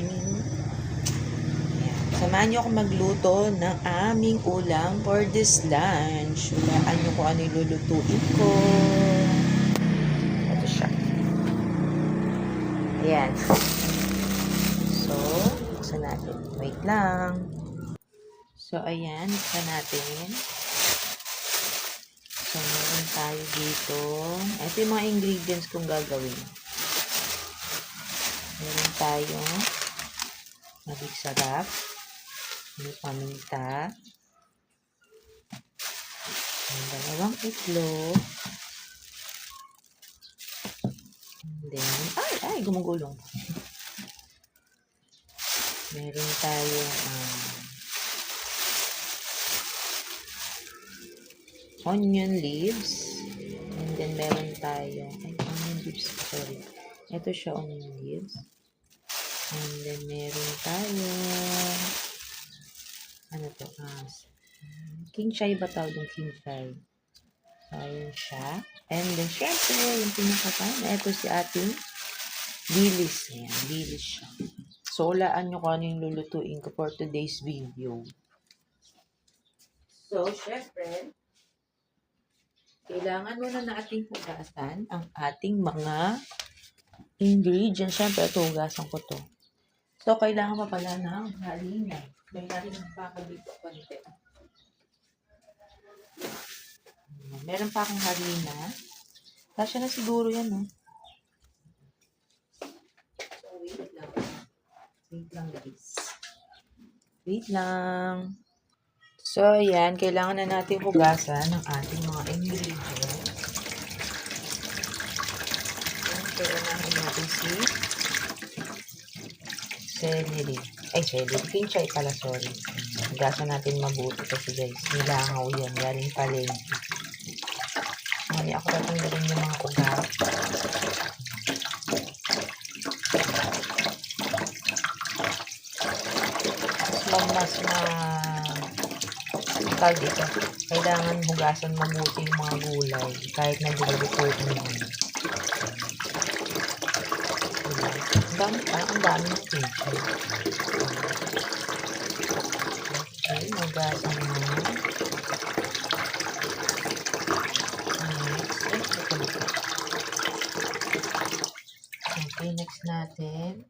morning. Ayan. Samahan niyo ako magluto ng aming ulam for this lunch. Hulaan niyo kung ano yung lulutuin ko. Ito siya. Ayan. So, buksan natin. Wait lang. So, ayan. Buksan natin. So, meron tayo dito. Ito yung mga ingredients kong gagawin. Meron tayo magig sarap, may paminta, may dalawang itlog, and then, gumugulong. Meron tayong onion leaves, and then meron tayong, onion leaves, sorry. Ito siya, onion leaves. And then, meron tayong, king chai ba tawag yung king chai? So, ayun siya. And then, syempre, yung pinakapan, ito si ating dilis. Ayan, dilis siya. So, ulaan nyo kung ano yung lulutuin ko for today's video. So, syempre, kailangan muna nating hugasan ang ating mga ingredients. Syempre, ito, hugasan ko to. So, kailangan pa pala ng harina. May harina pa ako dito konti. Meron pa akong harina. Kasya na siguro yan, no? So, wait lang. Wait lang, guys. Wait lang. So, ayan. Kailangan na natin hugasan ng ating mga ingredients. Kailangan natin si celery. Celery. King chai pala, sorry. Hugasan natin mabuti kasi guys, nilangaw yan. Galing palengke. Ngayon ako tatanggalin yung mga ugat. Mas tawag dito. Kailangan hugasan mabuti yung mga gulay. Kahit na dilulutuin mo. Ang dami ng kitchen. Okay, magasan mo. Okay, next natin.